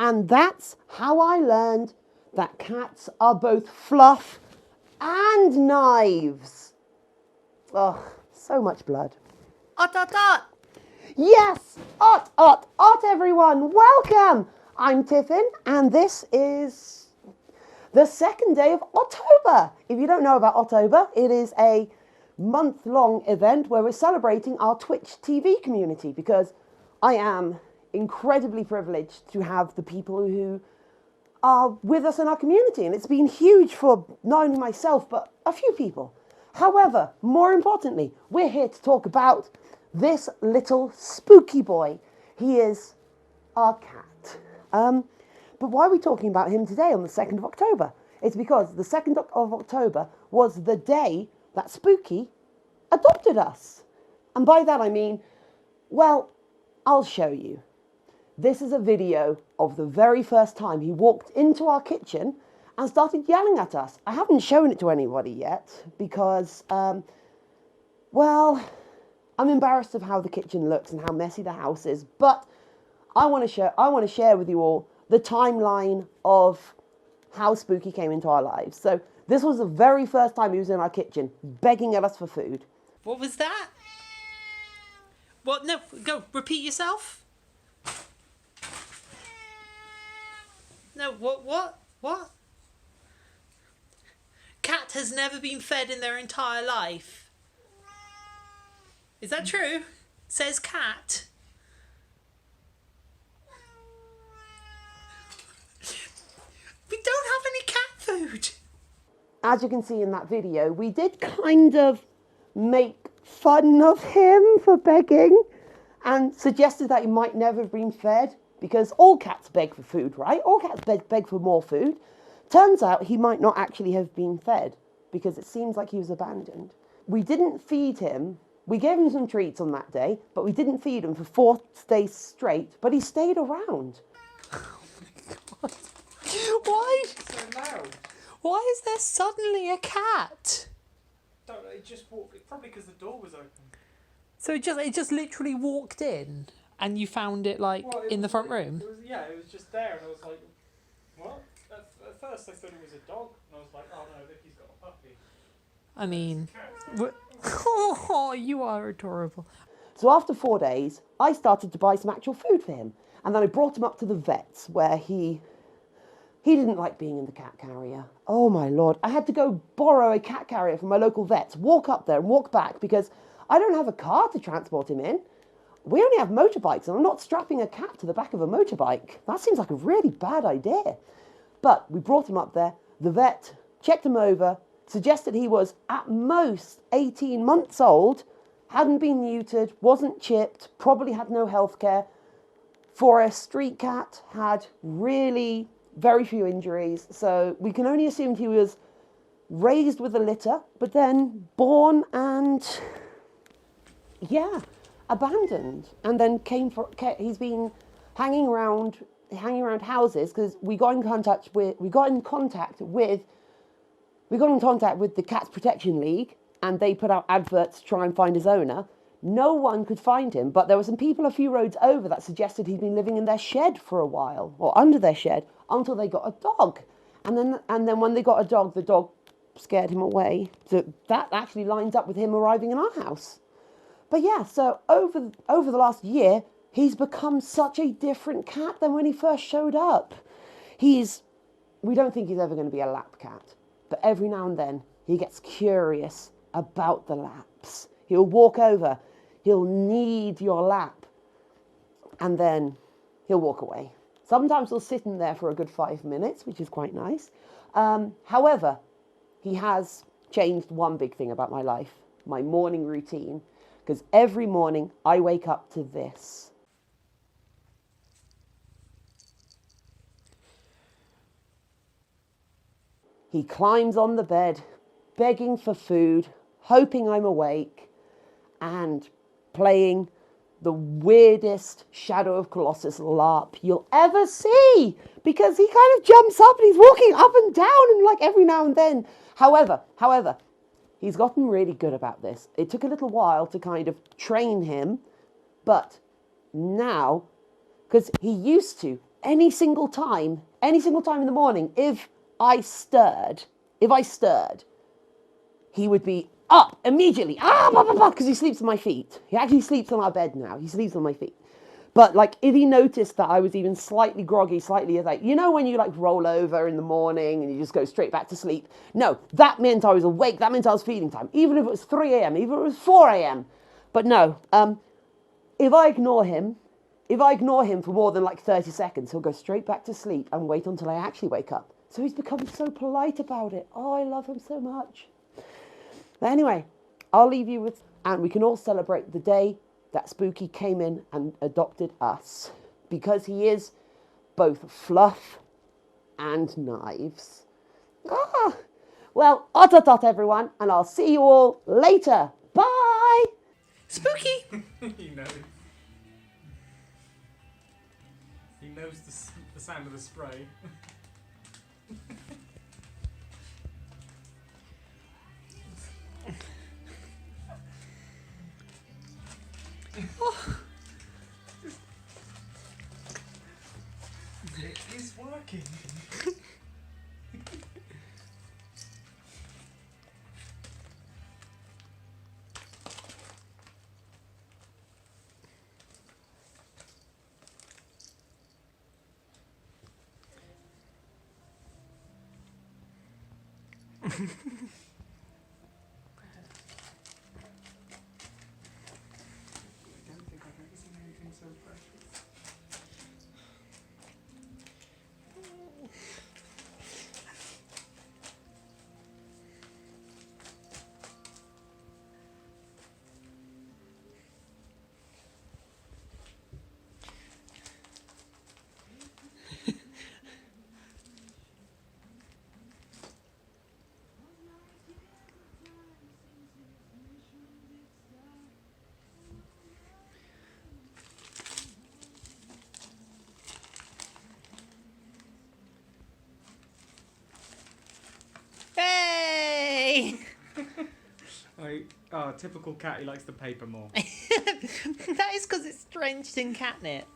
And that's how I learned that cats are both fluff and knives. Ugh, so much blood. Ot, ot, ot. Yes, ot everyone, welcome. I'm Tiffin and this is the second day of October. If you don't know about October, it is a month-long event where we're celebrating our Twitch TV community because I am incredibly privileged to have the people who are with us in our community, and it's been huge for not only myself but a few people. However, more importantly, we're here to talk about this little spooky boy. He is our cat. But why are we talking about him today on the 2nd of October? It's because the 2nd of October was the day that Spooky adopted us. And by that I mean, well, I'll show you. This is a video of the very first time he walked into our kitchen and started yelling at us. I haven't shown it to anybody yet because, well, I'm embarrassed of how the kitchen looks and how messy the house is, but I want to share with you all the timeline of how Spooky came into our lives. So this was the very first time he was in our kitchen, begging at us for food. What was that? What? No, go, repeat yourself. No, what? Cat has never been fed in their entire life. Is that true? Says cat. We don't have any cat food. As you can see in that video, we did kind of make fun of him for begging and suggested that he might never have been fed because all cats beg for food, right? All cats beg for more food. Turns out he might not actually have been fed because it seems like he was abandoned. We didn't feed him. We gave him some treats on that day, but we didn't feed him for 4 days straight, but he stayed around. Oh my God. Why? So loud. Why is there suddenly a cat? Don't know, it just walked. Probably because the door was open. So it just literally walked in, and you found it like Well, in the front room. It was just there, and I was like, "What?" At first, I thought it was a dog, and I was like, "Oh no, Vicky's got a puppy." I mean, Cat. oh, you are adorable. So after 4 days, I started to buy some actual food for him. And then I brought him up to the vets where he didn't like being in the cat carrier. Oh my Lord. I had to go borrow a cat carrier from my local vets, walk up there and walk back because I don't have a car to transport him in. We only have motorbikes and I'm not strapping a cat to the back of a motorbike. That seems like a really bad idea. But we brought him up there. The vet checked him over, suggested he was at most 18 months old, hadn't been neutered, wasn't chipped, probably had no health care. For a street cat, had really very few injuries. So we can only assume he was raised with a litter, but then born and, yeah, abandoned. And then he's been hanging around houses because we got in contact with the Cats Protection League, and they put out adverts to try and find his owner. No one could find him, but there were some people a few roads over that suggested he'd been living in their shed for a while, or under their shed, until they got a dog. And then when they got a dog, the dog scared him away. So that actually lines up with him arriving in our house. But yeah, so over the last year, he's become such a different cat than when he first showed up. We don't think he's ever going to be a lap cat, but every now and then he gets curious about the laps. He'll walk over, he'll need your lap, and then he'll walk away. Sometimes he'll sit in there for a good 5 minutes, which is quite nice. However, he has changed one big thing about my life, my morning routine, because every morning I wake up to this. He climbs on the bed, begging for food, hoping I'm awake, and playing the weirdest Shadow of Colossus LARP you'll ever see, because he kind of jumps up and he's walking up and down and like every now and then. However, he's gotten really good about this. It took a little while to kind of train him, but now, because he used to any single time in the morning, if I stirred, he would be up immediately. Because he sleeps on my feet. He actually sleeps on our bed now. He sleeps on my feet. But like, if he noticed that I was even slightly groggy, slightly like, you know, when you like roll over in the morning and you just go straight back to sleep. No, that meant I was awake. That meant I was feeding time. Even if it was 3 a.m., even if it was 4 a.m. But no, if I ignore him for more than like 30 seconds, he'll go straight back to sleep and wait until I actually wake up. So he's become so polite about it. Oh, I love him so much. But anyway, I'll leave you with, and we can all celebrate the day that Spooky came in and adopted us, because he is both fluff and knives. Well, ot everyone, and I'll see you all later. Bye! Spooky! He knows. He knows the sound of the spray. It is working. I don't think I've ever seen anything so precious. Hey! Typical cat, he likes the paper more. That is because it's drenched in catnip.